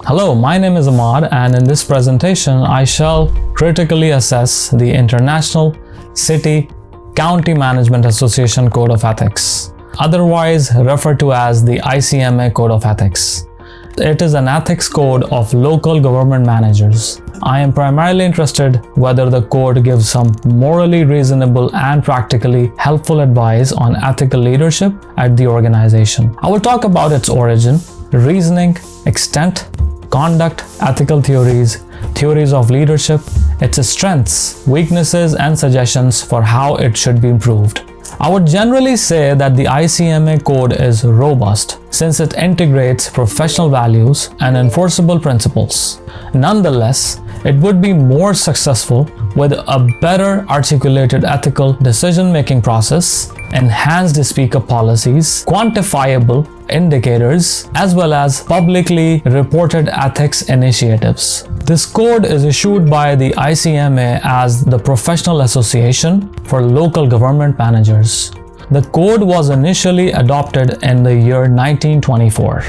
Hello, my name is Ahmad, and in this presentation I shall critically assess the International City County Management Association Code of Ethics, otherwise referred to as the ICMA Code of Ethics. It is an ethics code of local government managers. I am primarily interested whether the code gives some morally reasonable and practically helpful advice on ethical leadership at the organization. I will talk about its origin, reasoning, extent, conduct, ethical theories, theories of leadership, its strengths, weaknesses, and suggestions for how it should be improved. I would generally say that the ICMA code is robust since it integrates professional values and enforceable principles. Nonetheless, it would be more successful with a better articulated ethical decision-making process, enhanced speaker policies, quantifiable indicators, as well as publicly reported ethics initiatives. This code is issued by the ICMA as the Professional Association for Local Government Managers. The code was initially adopted in the year 1924.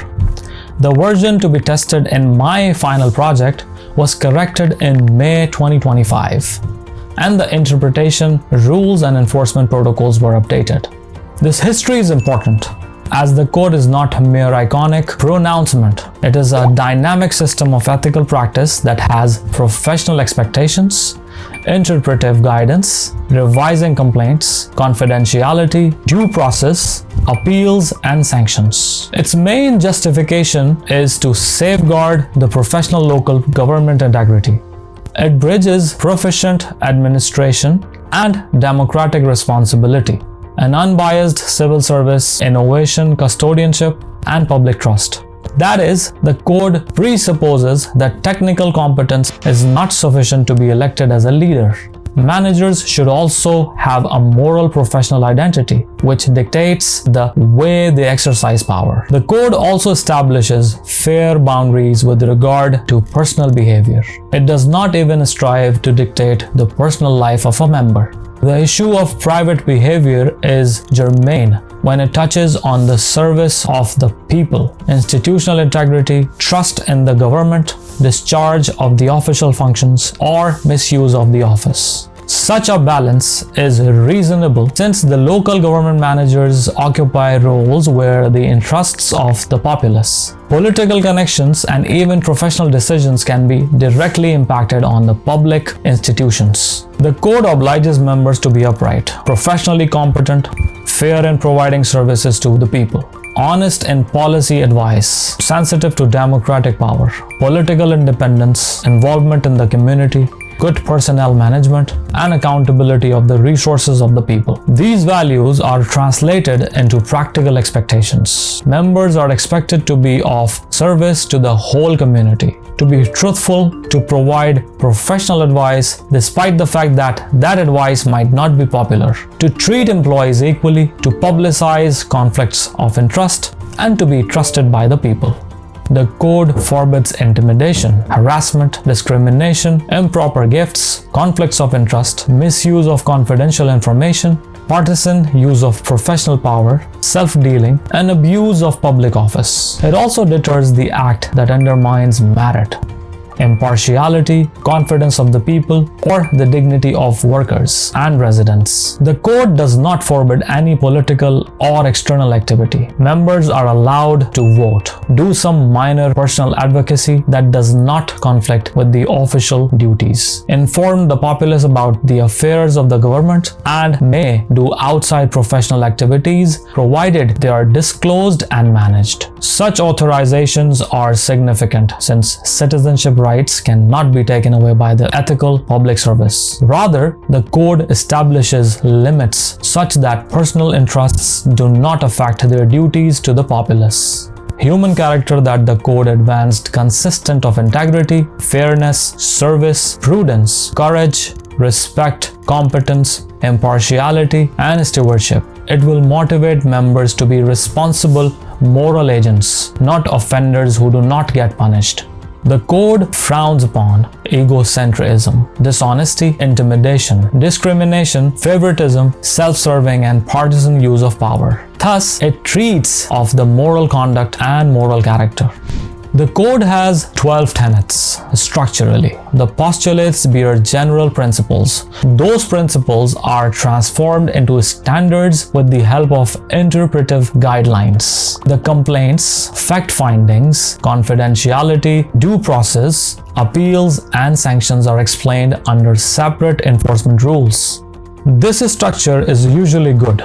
The version to be tested in my final project was corrected in May 2025, and the interpretation, rules, and enforcement protocols were updated. This history is important, as the code is not a mere iconic pronouncement. It is a dynamic system of ethical practice that has professional expectations, interpretive guidance, revising complaints, confidentiality, due process, appeals, and sanctions. Its main justification is to safeguard the professional local government integrity. It bridges proficient administration and democratic responsibility, an unbiased civil service, innovation, custodianship, and public trust. That is, the code presupposes that technical competence is not sufficient to be elected as a leader. Managers should also have a moral professional identity, which dictates the way they exercise power. The code also establishes fair boundaries with regard to personal behavior. It does not even strive to dictate the personal life of a member. The issue of private behavior is germane when it touches on the service of the people, institutional integrity, trust in the government, discharge of the official functions, or misuse of the office. Such a balance is reasonable since the local government managers occupy roles where the interests of the populace, political connections, and even professional decisions can be directly impacted on the public institutions. The code obliges members to be upright, professionally competent, fair in providing services to the people, honest in policy advice, sensitive to democratic power, political independence, involvement in the community, good personnel management, and accountability of the resources of the people. These values are translated into practical expectations. Members are expected to be of service to the whole community, to be truthful, to provide professional advice despite the fact that that advice might not be popular, to treat employees equally, to publicize conflicts of interest, and to be trusted by the people. The code forbids intimidation, harassment, discrimination, improper gifts, conflicts of interest, misuse of confidential information, partisan use of professional power, self-dealing, and abuse of public office. It also deters the act that undermines merit, impartiality, confidence of the people, or the dignity of workers and residents. The code does not forbid any political or external activity. Members are allowed to vote, do some minor personal advocacy that does not conflict with the official duties, inform the populace about the affairs of the government, and may do outside professional activities provided they are disclosed and managed. Such authorizations are significant since citizenship rights cannot be taken away by the ethical public service. Rather, the code establishes limits such that personal interests do not affect their duties to the populace. Human character that the code advanced consistent of integrity, fairness, service, prudence, courage, respect, competence, impartiality, and stewardship. It will motivate members to be responsible moral agents, not offenders who do not get punished. The code frowns upon egocentrism, dishonesty, intimidation, discrimination, favoritism, self-serving, and partisan use of power. Thus, it treats of the moral conduct and moral character. The code has 12 tenets structurally. The postulates bear general principles. Those principles are transformed into standards with the help of interpretive guidelines. The complaints, fact findings, confidentiality, due process, appeals, and sanctions are explained under separate enforcement rules. This structure is usually good,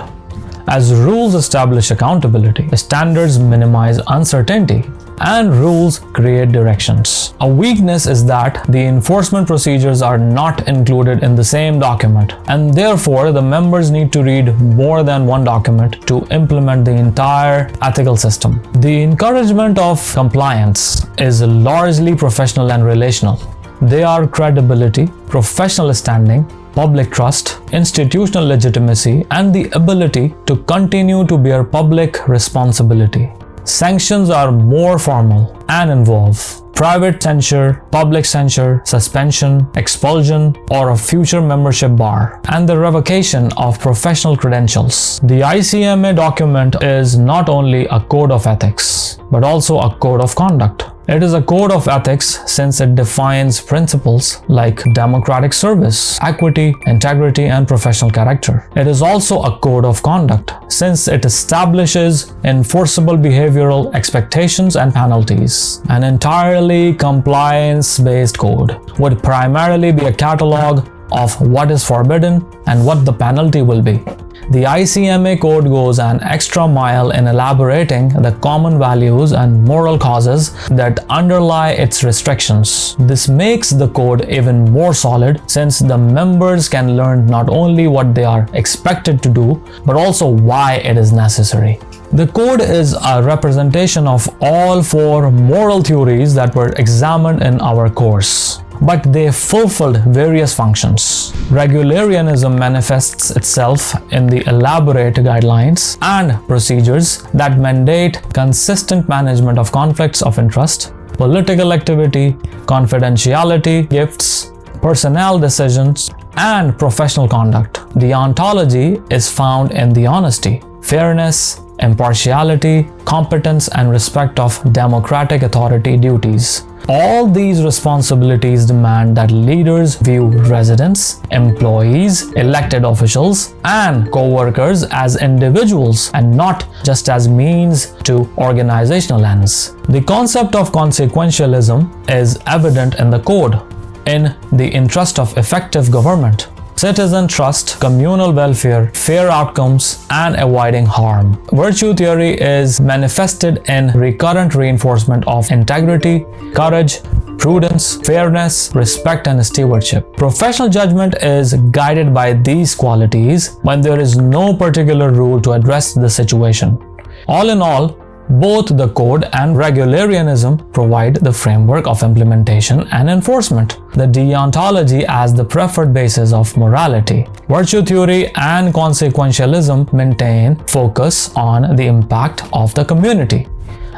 as rules establish accountability, standards minimize uncertainty, and rules create directions. A weakness is that the enforcement procedures are not included in the same document, and therefore the members need to read more than one document to implement the entire ethical system. The encouragement of compliance is largely professional and relational. They are credibility, professional standing, public trust, institutional legitimacy, and the ability to continue to bear public responsibility. Sanctions are more formal and involve private censure, public censure, suspension, expulsion, or a future membership bar, and the revocation of professional credentials. The ICMA document is not only a code of ethics, but also a code of conduct. It is a code of ethics since it defines principles like democratic service, equity, integrity, and professional character. It is also a code of conduct since it establishes enforceable behavioral expectations and penalties. An entirely compliance-based code would primarily be a catalog of what is forbidden and what the penalty will be. The ICMA code goes an extra mile in elaborating the common values and moral causes that underlie its restrictions. This makes the code even more solid since the members can learn not only what they are expected to do, but also why it is necessary. The code is a representation of all four moral theories that were examined in our course, but they fulfilled various functions. Regularism manifests itself in the elaborate guidelines and procedures that mandate consistent management of conflicts of interest, political activity, confidentiality, gifts, personnel decisions, and professional conduct. The ontology is found in the honesty, fairness, impartiality, competence, and respect of democratic authority duties. All these responsibilities demand that leaders view residents, employees, elected officials, and co-workers as individuals and not just as means to organizational ends. The concept of consequentialism is evident in the code. In the interest of effective government, citizen trust, communal welfare, fair outcomes, and avoiding harm. Virtue theory is manifested in recurrent reinforcement of integrity, courage, prudence, fairness, respect, and stewardship. Professional judgment is guided by these qualities when there is no particular rule to address the situation. All in all, both the code and regularism provide the framework of implementation and enforcement. The deontology as the preferred basis of morality. Virtue theory and consequentialism maintain focus on the impact of the community,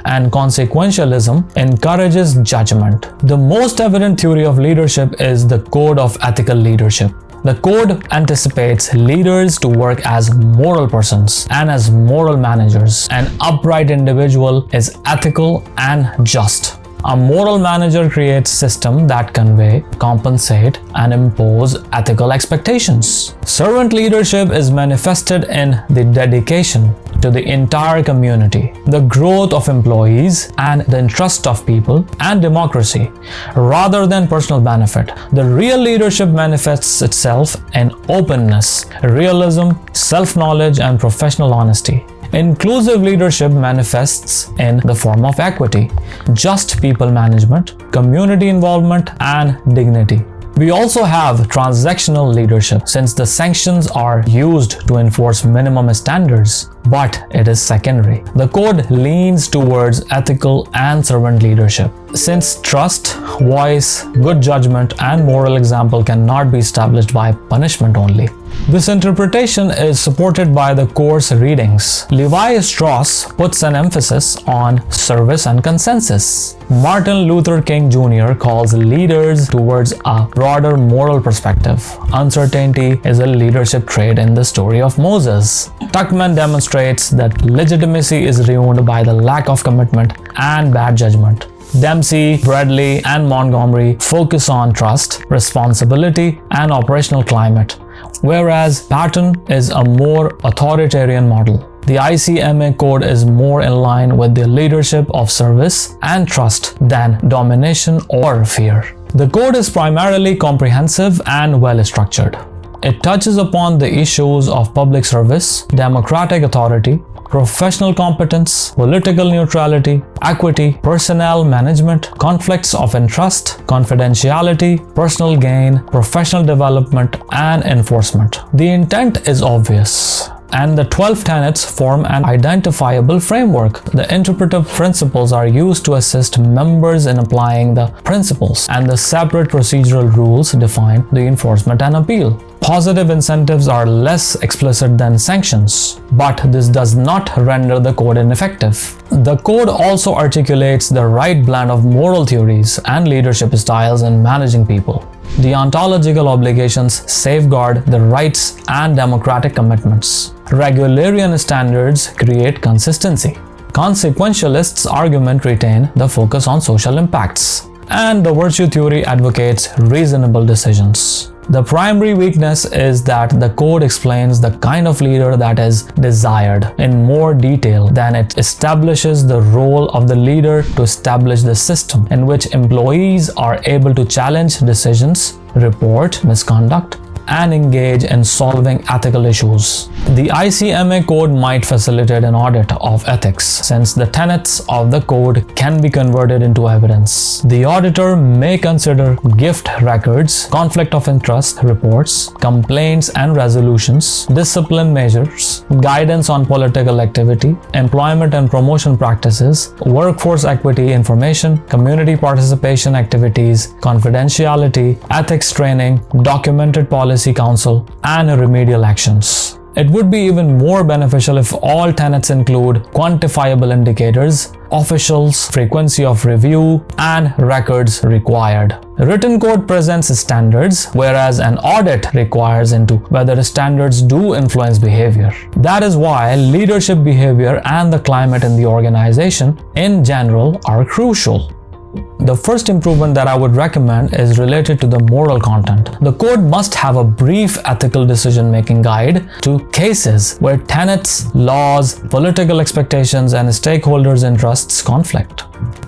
and consequentialism encourages judgment. The most evident theory of leadership is the code of ethical leadership. The code anticipates leaders to work as moral persons and as moral managers. An upright individual is ethical and just. A moral manager creates systems that convey, compensate, and impose ethical expectations. Servant leadership is manifested in the dedication to the entire community, the growth of employees, and the interest of people and democracy, rather than personal benefit. The real leadership manifests itself in openness, realism, self-knowledge, and professional honesty. Inclusive leadership manifests in the form of equity, just people management, community involvement, and dignity. We also have transactional leadership, since the sanctions are used to enforce minimum standards, but it is secondary. The code leans towards ethical and servant leadership, since trust, voice, good judgment, and moral example cannot be established by punishment only. This interpretation is supported by the course readings. Levi Strauss puts an emphasis on service and consensus. Martin Luther King Jr. calls leaders towards a broader moral perspective. Uncertainty is a leadership trait in the story of Moses. Tuckman demonstrates that legitimacy is ruined by the lack of commitment and bad judgment. Dempsey, Bradley, and Montgomery focus on trust, responsibility, and operational climate, whereas Patton is a more authoritarian model. The ICMA Code is more in line with the leadership of service and trust than domination or fear. The code is primarily comprehensive and well-structured. It touches upon the issues of public service, democratic authority, professional competence, political neutrality, equity, personnel management, conflicts of interest, confidentiality, personal gain, professional development, and enforcement. The intent is obvious, and the 12 tenets form an identifiable framework. The interpretive principles are used to assist members in applying the principles, and the separate procedural rules define the enforcement and appeal. Positive incentives are less explicit than sanctions, but this does not render the code ineffective. The code also articulates the right blend of moral theories and leadership styles in managing people. The ontological obligations safeguard the rights and democratic commitments. Regularian standards create consistency. Consequentialists' argument retain the focus on social impacts, and the virtue theory advocates reasonable decisions. The primary weakness is that the code explains the kind of leader that is desired in more detail than it establishes the role of the leader to establish the system in which employees are able to challenge decisions, report misconduct, and engage in solving ethical issues. The ICMA Code might facilitate an audit of ethics, since the tenets of the code can be converted into evidence. The auditor may consider gift records, conflict of interest reports, complaints and resolutions, discipline measures, guidance on political activity, employment and promotion practices, workforce equity information, community participation activities, confidentiality, ethics training, documented policy council, and remedial actions. It would be even more beneficial if all tenets include quantifiable indicators, officials, frequency of review, and records required. Written code presents standards, whereas an audit requires into whether standards do influence behavior. That is why leadership behavior and the climate in the organization in general are crucial. The first improvement that I would recommend is related to the moral content. The code must have a brief ethical decision-making guide to cases where tenets, laws, political expectations, and stakeholders' interests conflict.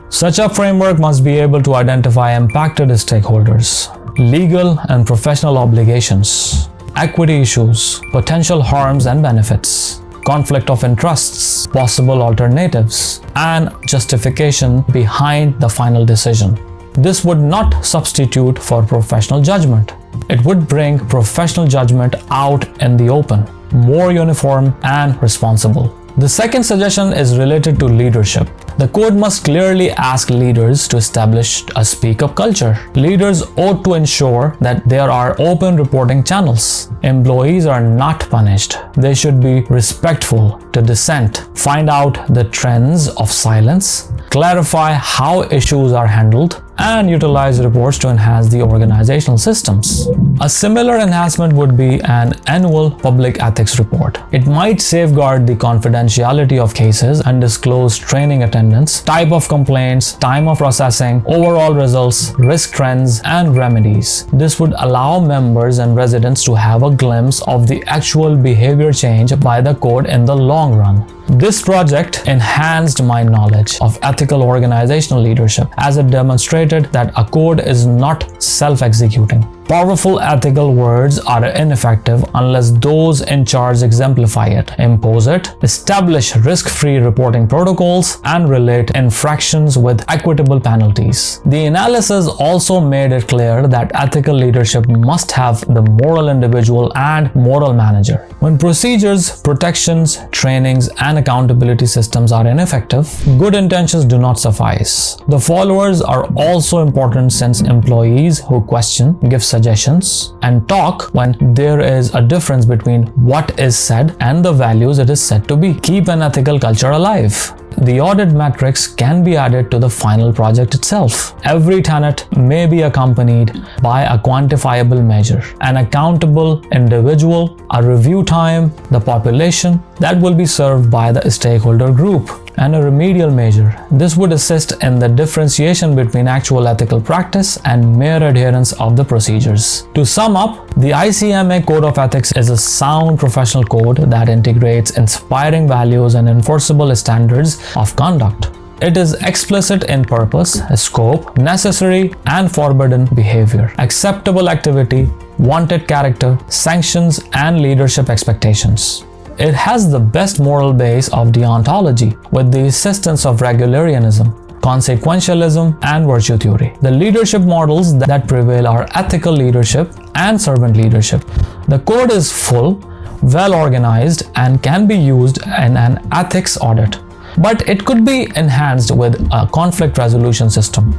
Such a framework must be able to identify impacted stakeholders, legal and professional obligations, equity issues, potential harms and benefits, conflict of interests, possible alternatives, and justification behind the final decision. This would not substitute for professional judgment. It would bring professional judgment out in the open, more uniform and responsible. The second suggestion is related to leadership. The code must clearly ask leaders to establish a speak-up culture. Leaders ought to ensure that there are open reporting channels. Employees are not punished. They should be respectful to dissent, find out the trends of silence, clarify how issues are handled, and utilize reports to enhance the organizational systems. A similar enhancement would be an annual public ethics report. It might safeguard the confidentiality of cases and disclose training attendance, type of complaints, time of processing, overall results, risk trends, and remedies. This would allow members and residents to have a glimpse of the actual behavior change by the code in the long run. This project enhanced my knowledge of ethical organizational leadership, as it demonstrated that a code is not self-executing. Powerful ethical words are ineffective unless those in charge exemplify it, impose it, establish risk-free reporting protocols, and relate infractions with equitable penalties. The analysis also made it clear that ethical leadership must have the moral individual and moral manager. When procedures, protections, trainings, and accountability systems are ineffective, good intentions do not suffice. The followers are also important, since employees who question, give suggestions, and talk when there is a difference between what is said and the values it is said to be. Keep an ethical culture alive. The audit metrics can be added to the final project itself. Every tenet may be accompanied by a quantifiable measure, an accountable individual, a review time, the population, that will be served by the stakeholder group. And a remedial measure. This would assist in the differentiation between actual ethical practice and mere adherence of the procedures. To sum up, the ICMA Code of Ethics is a sound professional code that integrates inspiring values and enforceable standards of conduct. It is explicit in purpose, scope, necessary and forbidden behavior, acceptable activity, wanted character, sanctions and leadership expectations. It has the best moral base of deontology with the assistance of regularitarianism, consequentialism, and virtue theory. The leadership models that prevail are ethical leadership and servant leadership. The code is full, well organized, and can be used in an ethics audit. But it could be enhanced with a conflict resolution system,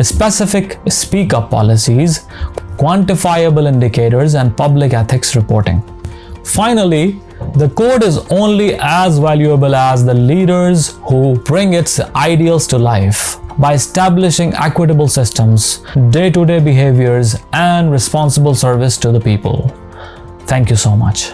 specific speak-up policies, quantifiable indicators, and public ethics reporting. Finally, the code is only as valuable as the leaders who bring its ideals to life. By establishing equitable systems, day-to-day behaviors, and responsible service to the people. Thank you so much.